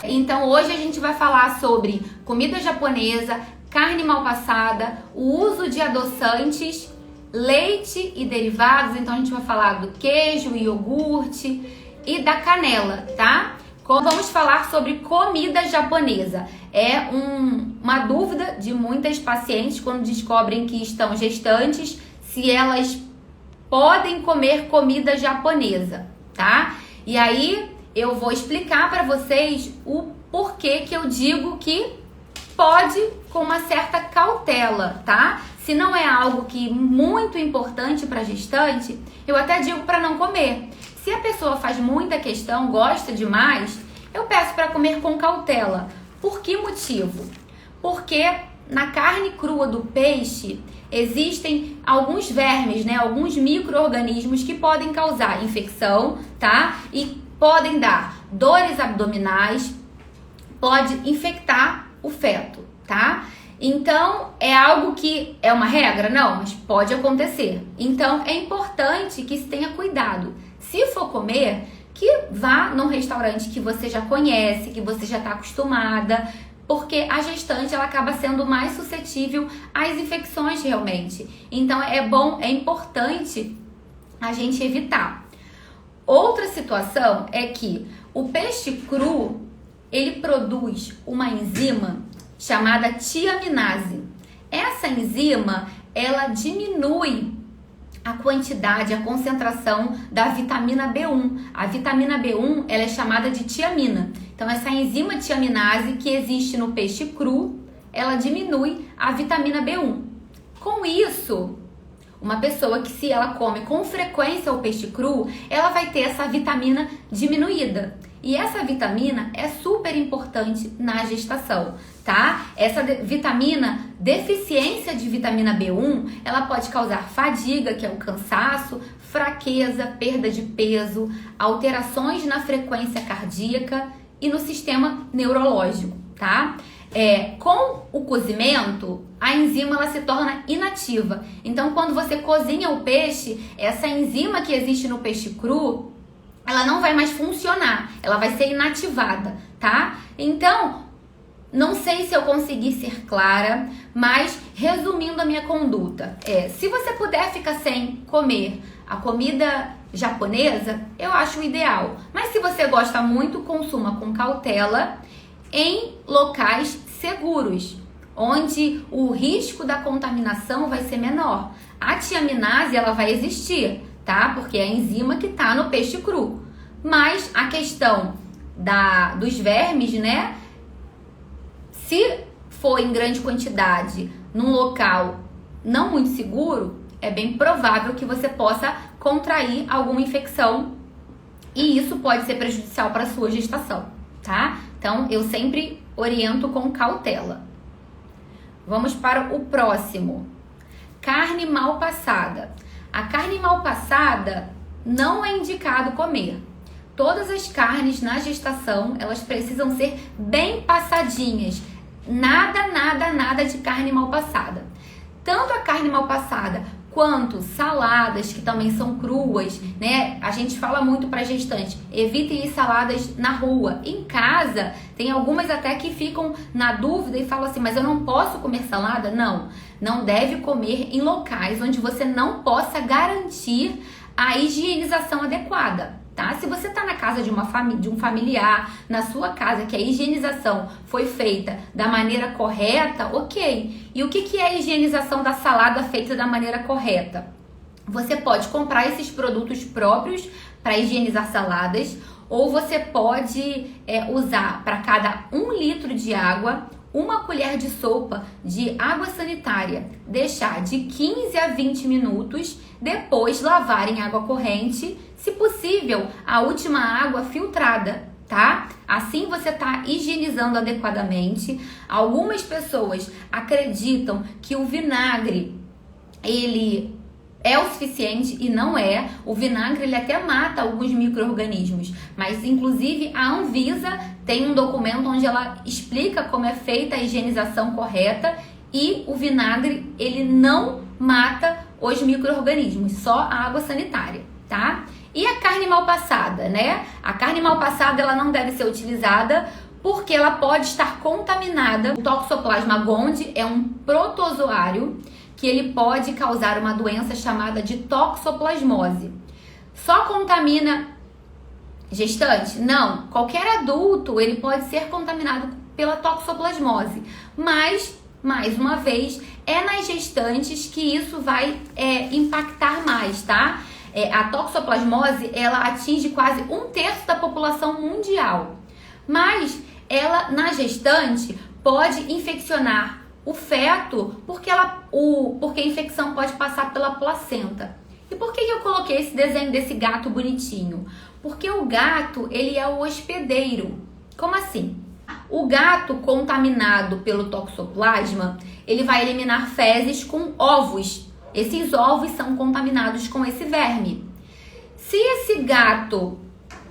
Então hoje a gente vai falar sobre comida japonesa, carne mal passada, o uso de adoçantes, leite e derivados. Então a gente vai falar do queijo, iogurte e da canela, tá? Vamos falar sobre comida japonesa. É uma dúvida de muitas pacientes quando descobrem que estão gestantes, se elas podem comer comida japonesa, tá? E aí eu vou explicar para vocês o porquê que eu digo que pode com uma certa cautela, tá? Se não é algo que muito importante para gestante, eu até digo para não comer. Se a pessoa faz muita questão, gosta demais, eu peço para comer com cautela. Por que motivo? Porque na carne crua do peixe existem alguns vermes, né? Alguns micro-organismos que podem causar infecção, tá? E podem dar dores abdominais, pode infectar o feto, tá? Então, é algo que é uma regra? Não, mas pode acontecer. Então, é importante que se tenha cuidado. Se for comer, que vá num restaurante que você já conhece, que você já está acostumada, porque a gestante ela acaba sendo mais suscetível às infecções realmente. Então, é importante a gente evitar. Outra situação é que o peixe cru, ele produz uma enzima chamada tiaminase. Essa enzima, ela diminui a quantidade, a concentração da vitamina B1. A vitamina B1, ela é chamada de tiamina. Então, essa enzima tiaminase que existe no peixe cru, ela diminui a vitamina B1. Com isso, uma pessoa que se ela come com frequência o peixe cru, ela vai ter essa vitamina diminuída. E essa vitamina é super importante na gestação, tá? Essa deficiência de vitamina B1, ela pode causar fadiga, que é o cansaço, fraqueza, perda de peso, alterações na frequência cardíaca e no sistema neurológico, tá? Com o cozimento, a enzima ela se torna inativa. Então, quando você cozinha o peixe, essa enzima que existe no peixe cru, ela não vai mais funcionar, ela vai ser inativada, tá? Então, não sei se eu consegui ser clara, mas resumindo a minha conduta, se você puder ficar sem comer a comida japonesa, eu acho o ideal. Mas se você gosta muito, consuma com cautela em locais seguros, onde o risco da contaminação vai ser menor. A tiaminase, ela vai existir, tá? Porque é a enzima que tá no peixe cru. Mas a questão dos vermes, né? Se for em grande quantidade, num local não muito seguro, é bem provável que você possa contrair alguma infecção e isso pode ser prejudicial para a sua gestação, tá? Então, eu sempre oriento com cautela. Vamos para o próximo. Carne mal passada. A carne mal passada não é indicado comer. Todas as carnes na gestação, elas precisam ser bem passadinhas. Nada de carne mal passada. Tanto a carne mal passada quanto saladas, que também são cruas, né? A gente fala muito para gestante, evitem saladas na rua. Em casa, tem algumas até que ficam na dúvida e falam assim, mas eu não posso comer salada? Não deve comer em locais onde você não possa garantir a higienização adequada, tá? Se você tá na casa de um familiar, na sua casa, que a higienização foi feita da maneira correta, ok. E o que é a higienização da salada feita da maneira correta? Você pode comprar esses produtos próprios para higienizar saladas, ou você pode usar para cada 1 litro de água, 1 colher de sopa de água sanitária, deixar de 15 a 20 minutos, depois lavar em água corrente, se possível, a última água filtrada, tá? Assim você está higienizando adequadamente. Algumas pessoas acreditam que o vinagre, ele é o suficiente e não é. O vinagre, ele até mata alguns micro-organismos, mas inclusive a Anvisa tem um documento onde ela explica como é feita a higienização correta e o vinagre, ele não mata os micro-organismos, só a água sanitária, tá? E a carne mal passada, né? A carne mal passada, ela não deve ser utilizada porque ela pode estar contaminada. O Toxoplasma gondii é um protozoário que ele pode causar uma doença chamada de toxoplasmose. Só contamina gestante? Não. Qualquer adulto ele pode ser contaminado pela toxoplasmose, mas, mais uma vez, é nas gestantes que isso vai impactar mais, tá? A toxoplasmose, ela atinge quase 1/3 da população mundial, mas ela, na gestante, pode infeccionar o feto, porque a infecção pode passar pela placenta. E por que eu coloquei esse desenho desse gato bonitinho? Porque o gato, ele é o hospedeiro. Como assim? O gato contaminado pelo toxoplasma, ele vai eliminar fezes com ovos. Esses ovos são contaminados com esse verme. Se esse gato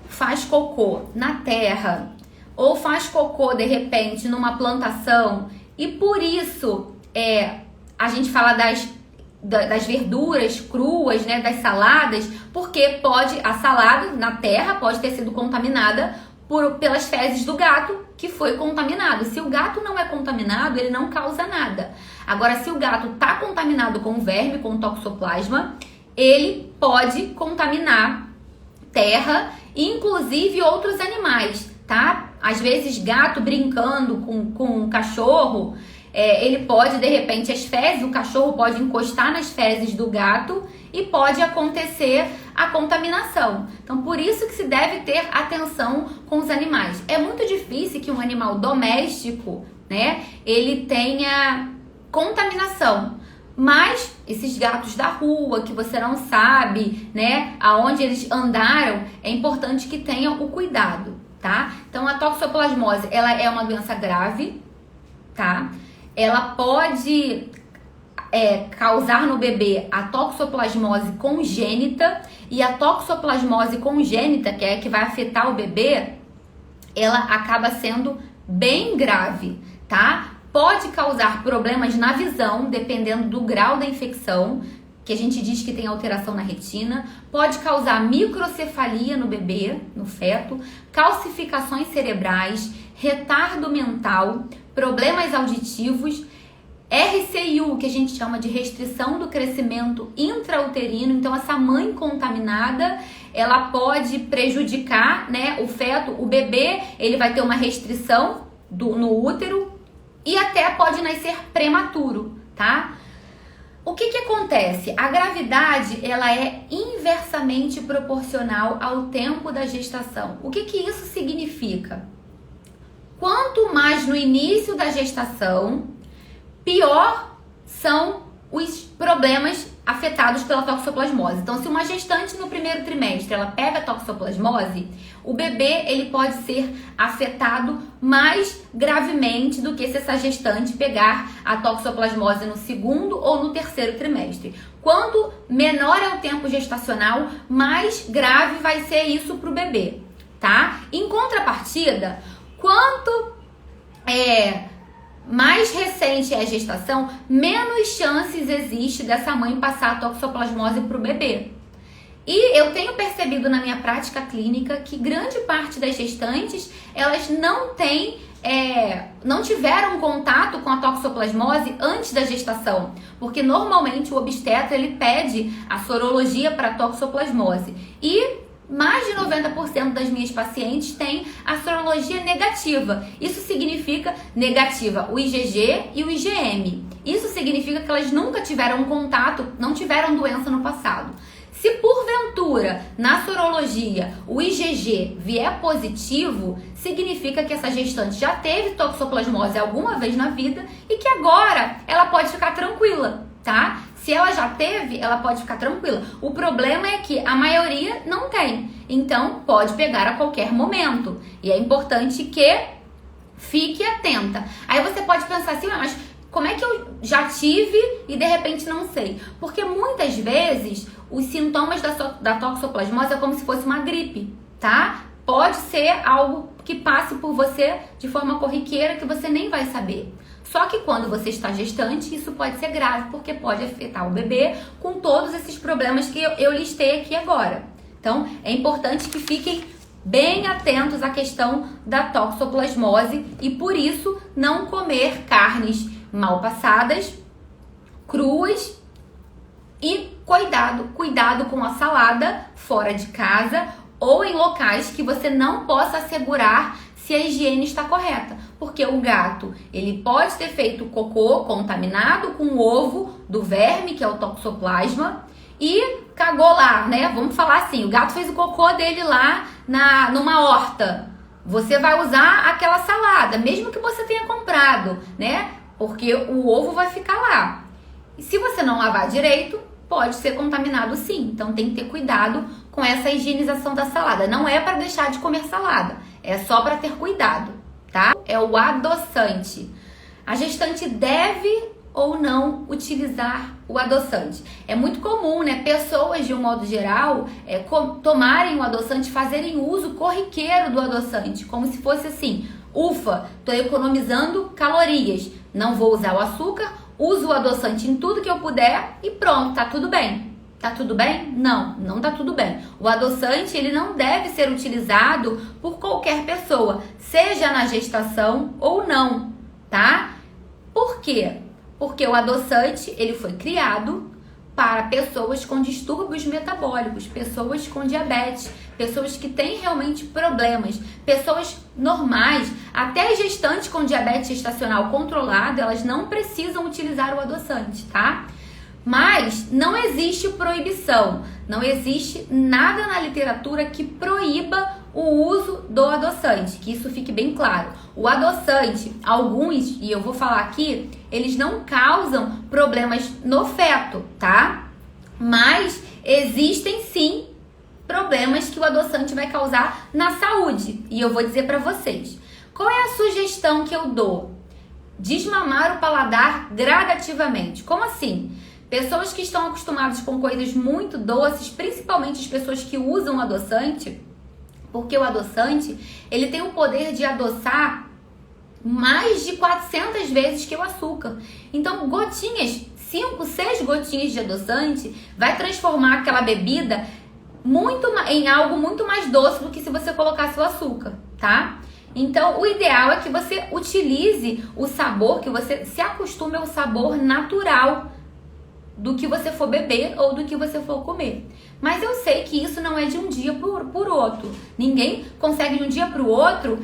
faz cocô na terra, ou faz cocô, de repente, numa plantação, e por isso a gente fala das verduras cruas, né, das saladas, porque a salada na terra pode ter sido contaminada pelas fezes do gato que foi contaminado. Se o gato não é contaminado, ele não causa nada. Agora, se o gato está contaminado com verme, com toxoplasma, ele pode contaminar terra e inclusive outros animais, tá? Às vezes, gato brincando com um cachorro, ele pode, de repente, o cachorro pode encostar nas fezes do gato e pode acontecer a contaminação. Então, por isso que se deve ter atenção com os animais. É muito difícil que um animal doméstico, né, ele tenha contaminação. Mas esses gatos da rua, que você não sabe, né, aonde eles andaram, é importante que tenham o cuidado, tá? Então, a toxoplasmose, ela é uma doença grave, tá? Ela pode causar no bebê a toxoplasmose congênita, e a toxoplasmose congênita, que é a que vai afetar o bebê, ela acaba sendo bem grave, tá? Pode causar problemas na visão, dependendo do grau da infecção, que a gente diz que tem alteração na retina, pode causar microcefalia no bebê, no feto, calcificações cerebrais, retardo mental, problemas auditivos, RCIU, que a gente chama de restrição do crescimento intrauterino. Então, essa mãe contaminada, ela pode prejudicar, né, o feto, o bebê, ele vai ter uma restrição no útero e até pode nascer prematuro, tá? O que acontece? A gravidade, ela é inversamente proporcional ao tempo da gestação. O que isso significa? Quanto mais no início da gestação, pior são os problemas afetados pela toxoplasmose. Então, se uma gestante no primeiro trimestre ela pega a toxoplasmose, o bebê ele pode ser afetado mais gravemente do que se essa gestante pegar a toxoplasmose no segundo ou no terceiro trimestre. Quanto menor é o tempo gestacional, mais grave vai ser isso para o bebê, tá? Em contrapartida, quanto mais recente é a gestação, menos chances existe dessa mãe passar a toxoplasmose para o bebê. E eu tenho percebido na minha prática clínica que grande parte das gestantes, elas não tiveram contato com a toxoplasmose antes da gestação, porque normalmente o obstetra ele pede a sorologia para a toxoplasmose. E mais de 90% das minhas pacientes têm a sorologia negativa. Isso significa negativa o IgG e o IgM. Isso significa que elas nunca tiveram contato, não tiveram doença no passado. Se porventura na sorologia o IgG vier positivo, significa que essa gestante já teve toxoplasmose alguma vez na vida e que agora ela pode ficar tranquila, tá? Se ela já teve, ela pode ficar tranquila. O problema é que a maioria não tem. Então, pode pegar a qualquer momento. E é importante que fique atenta. Aí você pode pensar assim, mas como é que eu já tive e de repente não sei? Porque muitas vezes os sintomas da toxoplasmose é como se fosse uma gripe, tá? Pode ser algo que passe por você de forma corriqueira que você nem vai saber. Só que quando você está gestante, isso pode ser grave, porque pode afetar o bebê com todos esses problemas que eu listei aqui agora. Então, é importante que fiquem bem atentos à questão da toxoplasmose e por isso não comer carnes mal passadas, cruas e cuidado com a salada fora de casa ou em locais que você não possa assegurar se a higiene está correta, porque o gato, ele pode ter feito cocô contaminado com o ovo do verme, que é o toxoplasma, e cagou lá, né? Vamos falar assim, o gato fez o cocô dele lá numa horta. Você vai usar aquela salada, mesmo que você tenha comprado, né? Porque o ovo vai ficar lá. E se você não lavar direito, pode ser contaminado sim. Então tem que ter cuidado com essa higienização da salada. Não é para deixar de comer salada, é só para ter cuidado, tá? É o adoçante. A gestante deve ou não utilizar o adoçante. É muito comum, né? Pessoas, de um modo geral, tomarem o adoçante, fazerem uso corriqueiro do adoçante, como se fosse assim, ufa, tô economizando calorias, não vou usar o açúcar, uso o adoçante em tudo que eu puder e pronto, tá tudo bem. Tá tudo bem? Não, não tá tudo bem. O adoçante, ele não deve ser utilizado por qualquer pessoa, seja na gestação ou não, tá? Por quê? Porque o adoçante, ele foi criado para pessoas com distúrbios metabólicos, pessoas com diabetes, pessoas que têm realmente problemas, pessoas normais, até gestantes com diabetes gestacional controlado, elas não precisam utilizar o adoçante, tá? Mas não existe proibição, não existe nada na literatura que proíba o uso do adoçante, que isso fique bem claro. O adoçante, alguns, e eu vou falar aqui, eles não causam problemas no feto, tá? Mas existem sim problemas que o adoçante vai causar na saúde. E eu vou dizer pra vocês. Qual é a sugestão que eu dou? Desmamar o paladar gradativamente. Como assim? Pessoas que estão acostumadas com coisas muito doces, principalmente as pessoas que usam adoçante, porque o adoçante, ele tem o poder de adoçar mais de 400 vezes que o açúcar. Então, gotinhas, 5, 6 gotinhas de adoçante vai transformar aquela bebida em algo muito mais doce do que se você colocasse o açúcar, tá? Então, o ideal é que você utilize o sabor, que você se acostume ao sabor natural do que você for beber ou do que você for comer. Mas eu sei que isso não é de um dia por outro. Ninguém consegue de um dia para o outro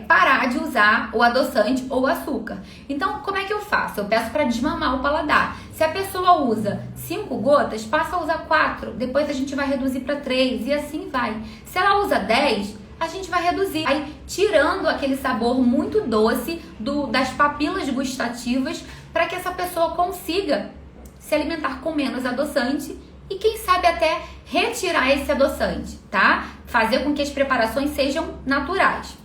parar de usar o adoçante ou o açúcar. Então, como é que eu faço? Eu peço para desmamar o paladar. Se a pessoa usa 5 gotas, passa a usar 4. Depois a gente vai reduzir para 3 e assim vai. Se ela usa 10, a gente vai reduzir. Vai tirando aquele sabor muito doce das papilas gustativas para que essa pessoa consiga se alimentar com menos adoçante e quem sabe até retirar esse adoçante, tá? Fazer com que as preparações sejam naturais.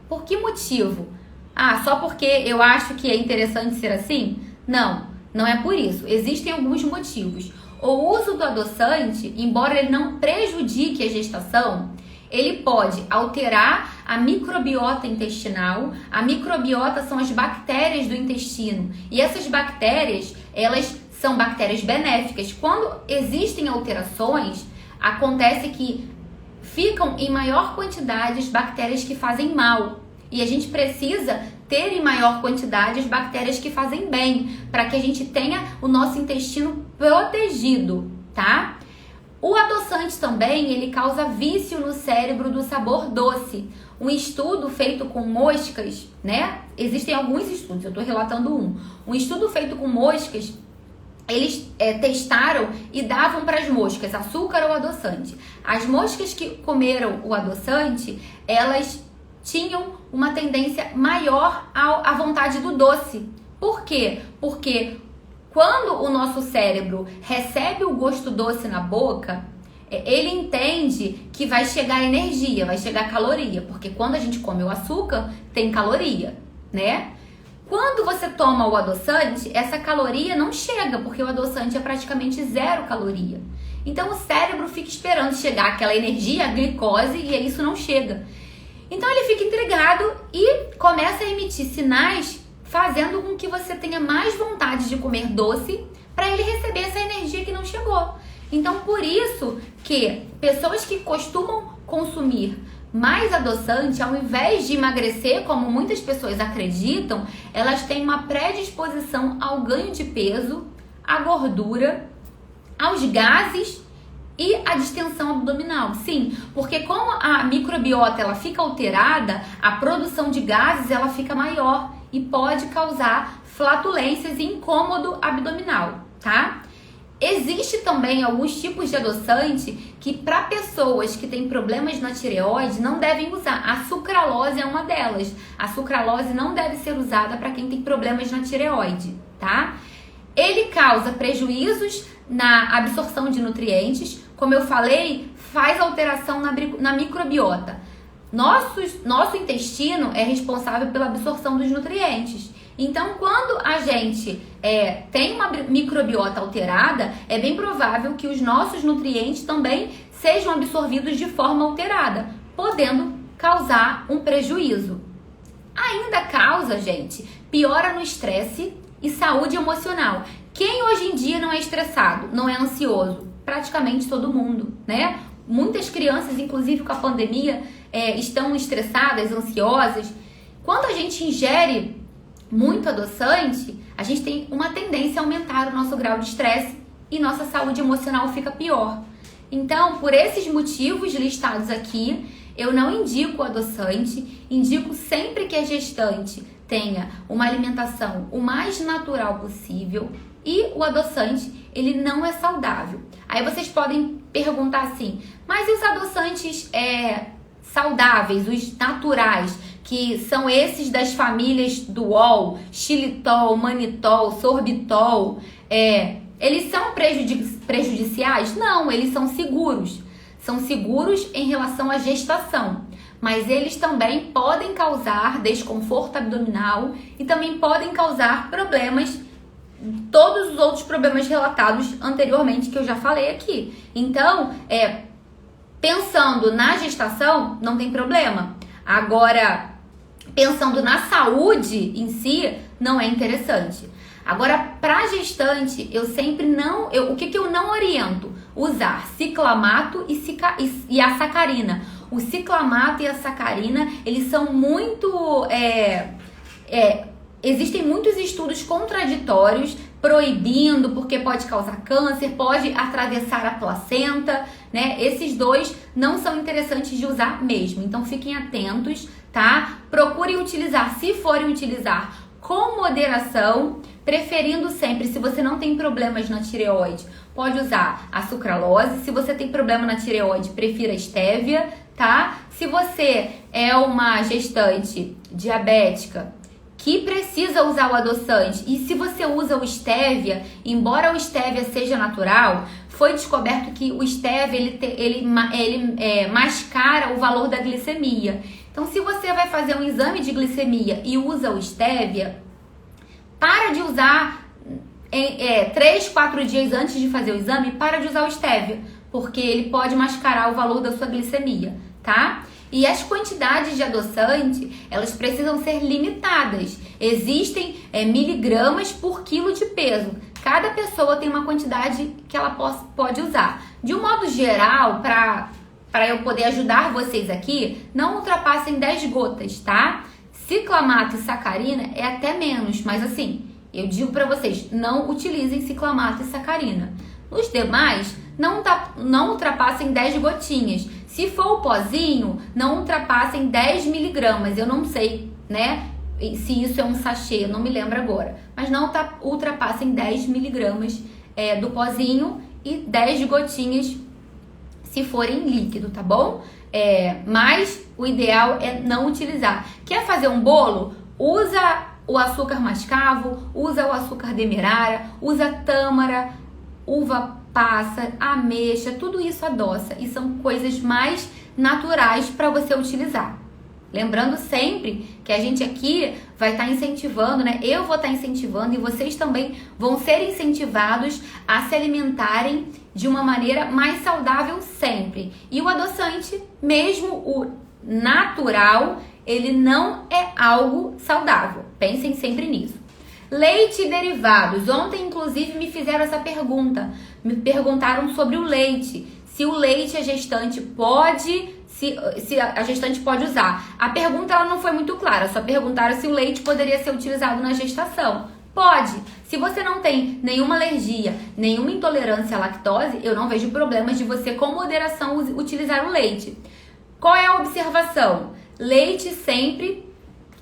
Por que motivo? Ah, só porque eu acho que é interessante ser assim? Não, não é por isso. Existem alguns motivos. O uso do adoçante, embora ele não prejudique a gestação, ele pode alterar a microbiota intestinal. A microbiota são as bactérias do intestino. E essas bactérias, elas são bactérias benéficas. Quando existem alterações, acontece que ficam em maior quantidade as bactérias que fazem mal. E a gente precisa ter em maior quantidade as bactérias que fazem bem, para que a gente tenha o nosso intestino protegido, tá? O adoçante também, ele causa vício no cérebro do sabor doce. Um estudo feito com moscas, né? Existem alguns estudos, eu estou relatando um. Um estudo feito com moscas, eles testaram e davam para as moscas açúcar ou adoçante. As moscas que comeram o adoçante, elas tinham uma tendência maior à vontade do doce. Por quê? Porque quando o nosso cérebro recebe o gosto doce na boca, ele entende que vai chegar energia, vai chegar caloria. Porque quando a gente come o açúcar, tem caloria, né? Quando você toma o adoçante, essa caloria não chega, porque o adoçante é praticamente 0 caloria. Então o cérebro fica esperando chegar aquela energia, a glicose, e isso não chega. Então ele fica intrigado e começa a emitir sinais fazendo com que você tenha mais vontade de comer doce para ele receber essa energia que não chegou. Então por isso que pessoas que costumam consumir mais adoçante, ao invés de emagrecer, como muitas pessoas acreditam, elas têm uma predisposição ao ganho de peso, à gordura, aos gases e à distensão abdominal. Sim, porque como a microbiota ela fica alterada, a produção de gases ela fica maior e pode causar flatulências e incômodo abdominal, tá? Existe também alguns tipos de adoçante que para pessoas que têm problemas na tireoide não devem usar. A sucralose é uma delas. A sucralose não deve ser usada para quem tem problemas na tireoide, tá? Ele causa prejuízos na absorção de nutrientes, como eu falei, faz alteração na microbiota. Nosso intestino é responsável pela absorção dos nutrientes. Então, quando a gente tem uma microbiota alterada, é bem provável que os nossos nutrientes também sejam absorvidos de forma alterada, podendo causar um prejuízo. Ainda causa, gente, piora no estresse e saúde emocional. Quem hoje em dia não é estressado, não é ansioso? Praticamente todo mundo, né? Muitas crianças, inclusive com a pandemia, estão estressadas, ansiosas. Quando a gente ingere muito adoçante, a gente tem uma tendência a aumentar o nosso grau de estresse e nossa saúde emocional fica pior. Então, por esses motivos listados aqui, eu não indico o adoçante, indico sempre que a gestante tenha uma alimentação o mais natural possível e o adoçante, ele não é saudável. Aí vocês podem perguntar assim, mas e os adoçantes saudáveis, os naturais, que são esses das famílias do UOL, xilitol, manitol, sorbitol, eles são prejudiciais? Não, eles são seguros. São seguros em relação à gestação, mas eles também podem causar desconforto abdominal e também podem causar problemas, todos os outros problemas relatados anteriormente que eu já falei aqui. Então, pensando na gestação, não tem problema. Agora, pensando na saúde em si, não é interessante. Agora, para gestante, eu sempre não... o que eu não oriento? Usar ciclamato e a sacarina. O ciclamato e a sacarina, eles são muito... existem muitos estudos contraditórios proibindo, porque pode causar câncer, pode atravessar a placenta, né? Esses dois não são interessantes de usar mesmo. Então, fiquem atentos, tá? Procurem utilizar, se forem utilizar, com moderação, preferindo sempre, se você não tem problemas na tireoide, pode usar a sucralose. Se você tem problema na tireoide, prefira a estévia, tá? Se você é uma gestante diabética que precisa usar o adoçante, e se você usa o estévia, embora o estévia seja natural, foi descoberto que o estévia ele mascara o valor da glicemia. Então, se você vai fazer um exame de glicemia e usa o estévia, para de usar 3, 4 dias antes de fazer o exame, para de usar o estévia, porque ele pode mascarar o valor da sua glicemia, tá? E as quantidades de adoçante, elas precisam ser limitadas. Existem miligramas por quilo de peso. Cada pessoa tem uma quantidade que ela pode usar. De um modo geral, para eu poder ajudar vocês aqui, não ultrapassem 10 gotas, tá? Ciclamato e sacarina é até menos, mas assim, eu digo para vocês, não utilizem ciclamato e sacarina. Os demais, não ultrapassem 10 gotinhas. Se for o pozinho, não ultrapassem 10 miligramas. Eu não sei, né, se isso é um sachê, eu não me lembro agora. Mas não ultrapassem 10 miligramas do pozinho e 10 gotinhas se forem líquido, tá bom? Mas o ideal é não utilizar. Quer fazer um bolo? Usa o açúcar mascavo, usa o açúcar demerara, usa tâmara, uva passa, ameixa, tudo isso adoça e são coisas mais naturais para você utilizar. Lembrando sempre que a gente aqui vai estar incentivando, né? Eu vou estar incentivando e vocês também vão ser incentivados a se alimentarem de uma maneira mais saudável sempre. E o adoçante, mesmo o natural, ele não é algo saudável. Pensem sempre nisso. Leite e derivados. Ontem, inclusive, me fizeram essa pergunta. Me perguntaram sobre o leite. Se o leite a gestante pode se a gestante pode usar. A pergunta ela não foi muito clara, só perguntaram se o leite poderia ser utilizado na gestação. Pode. Se você não tem nenhuma alergia, nenhuma intolerância à lactose, eu não vejo problemas de você, com moderação, utilizar o leite. Qual é a observação? Leite sempre,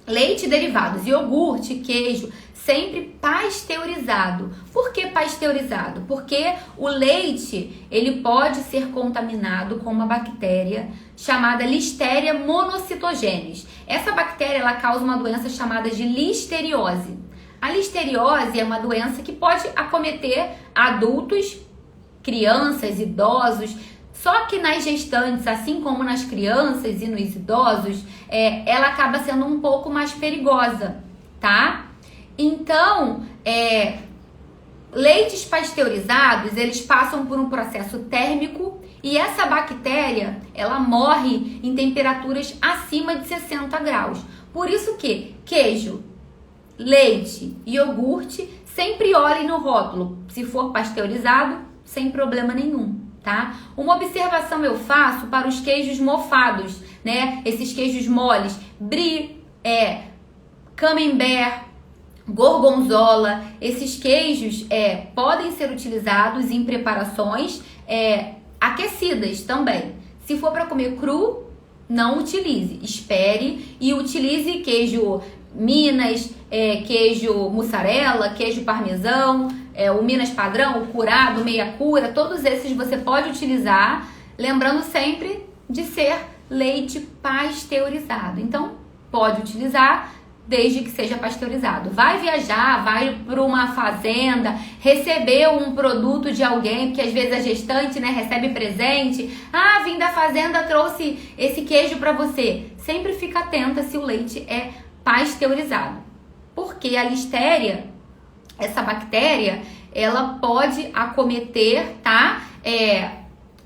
leite e derivados, iogurte, queijo, sempre pasteurizado. Por que pasteurizado? Porque o leite, ele pode ser contaminado com uma bactéria chamada Listeria monocytogenes. Essa bactéria, ela causa uma doença chamada de listeriose. A listeriose é uma doença que pode acometer adultos, crianças, idosos. Só que nas gestantes, assim como nas crianças e nos idosos, ela acaba sendo um pouco mais perigosa, tá? Então, leites pasteurizados, eles passam por um processo térmico e essa bactéria, ela morre em temperaturas acima de 60 graus. Por isso que queijo, leite e iogurte, sempre olhem no rótulo. Se for pasteurizado, sem problema nenhum, tá? Uma observação eu faço para os queijos mofados, né? Esses queijos moles, brie, camembert, gorgonzola. Esses queijos podem ser utilizados em preparações aquecidas também. Se for para comer cru, não utilize. Espere e utilize queijo Minas, queijo mussarela, queijo parmesão, o Minas padrão, o curado, meia cura, todos esses você pode utilizar, lembrando sempre de ser leite pasteurizado. Então, pode utilizar desde que seja pasteurizado. Vai viajar, vai para uma fazenda, receber um produto de alguém, porque às vezes a gestante, né, recebe presente. Ah, vim da fazenda, trouxe esse queijo para você. Sempre fica atenta se o leite é pasteurizado. Porque a listéria, essa bactéria, ela pode acometer, tá?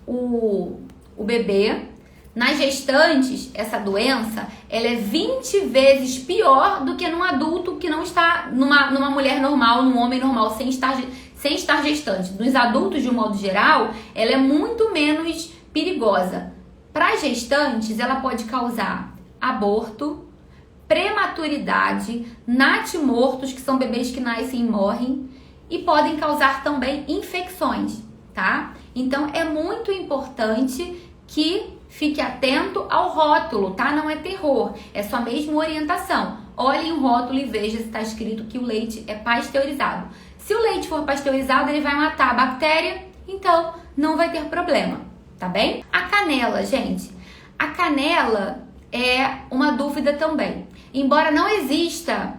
O bebê. Nas gestantes, essa doença, ela é 20 vezes pior do que num adulto que não está, numa mulher normal, num homem normal, sem estar gestante. Nos adultos, de um modo geral, ela é muito menos perigosa. Para gestantes, ela pode causar aborto, prematuridade, natimortos, que são bebês que nascem e morrem, e podem causar também infecções, tá? Então, é muito importante que fique atento ao rótulo, tá? Não é terror, é só mesmo orientação. Olhe o rótulo e veja se está escrito que o leite é pasteurizado. Se o leite for pasteurizado, ele vai matar a bactéria, então não vai ter problema, tá bem? A canela, gente. A canela é uma dúvida também. Embora não exista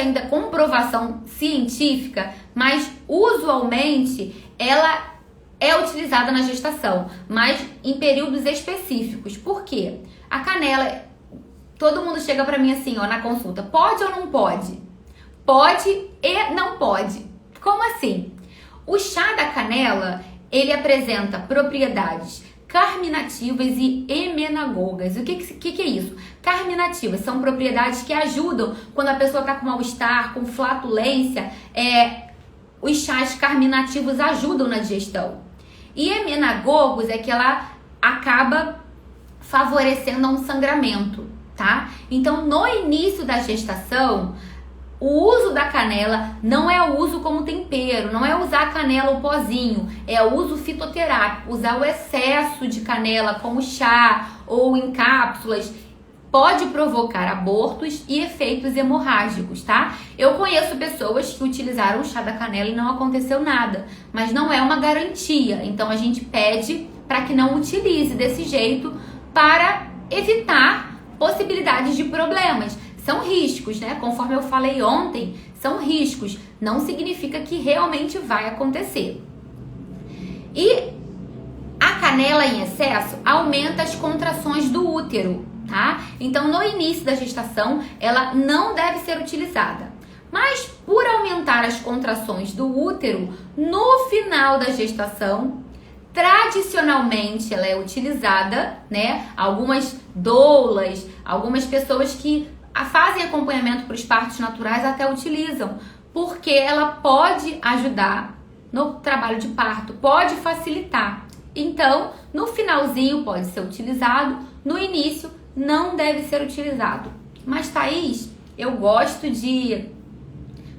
ainda comprovação científica, mas usualmente ela é utilizada na gestação, mas em períodos específicos. Por quê? A canela, todo mundo chega pra mim assim, ó, na consulta, pode ou não pode? Pode e não pode. Como assim? O chá da canela, ele apresenta propriedades carminativas e emenagogas. O que é isso? Carminativas são propriedades que ajudam quando a pessoa está com mal-estar, com flatulência. Os chás carminativos ajudam na digestão. E emenagogos é que ela acaba favorecendo um sangramento, tá? Então, no início da gestação, o uso da canela não é o uso como tempero, não é usar a canela o pozinho, é o uso fitoterápico, usar o excesso de canela como chá ou em cápsulas pode provocar abortos e efeitos hemorrágicos, tá? Eu conheço pessoas que utilizaram o chá da canela e não aconteceu nada, mas não é uma garantia, então a gente pede para que não utilize desse jeito para evitar possibilidades de problemas. São riscos, né? Conforme eu falei ontem, são riscos. Não significa que realmente vai acontecer. E a canela em excesso aumenta as contrações do útero, tá? Então, no início da gestação, ela não deve ser utilizada. Mas, por aumentar as contrações do útero, no final da gestação, tradicionalmente ela é utilizada, né? Algumas doulas, algumas pessoas que fazem acompanhamento para os partos naturais até utilizam, porque ela pode ajudar no trabalho de parto, pode facilitar, Então, no finalzinho pode ser utilizado, no início não deve ser utilizado. Mas, Thaís, eu gosto de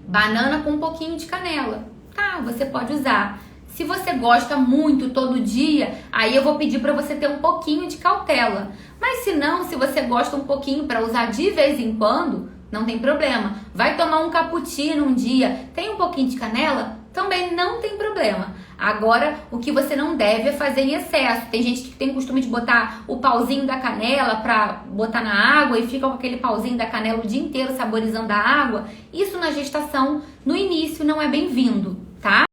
banana com um pouquinho de canela. Tá, você pode usar. Se você gosta muito todo dia, aí eu vou pedir para você ter um pouquinho de cautela. Mas se não, se você gosta um pouquinho para usar de vez em quando, não tem problema. Vai tomar um cappuccino um dia, tem um pouquinho de canela? Também não tem problema. Agora, o que você não deve é fazer em excesso. Tem gente que tem costume de botar o pauzinho da canela para botar na água e fica com aquele pauzinho da canela o dia inteiro saborizando a água. Isso na gestação, no início, não é bem-vindo, tá?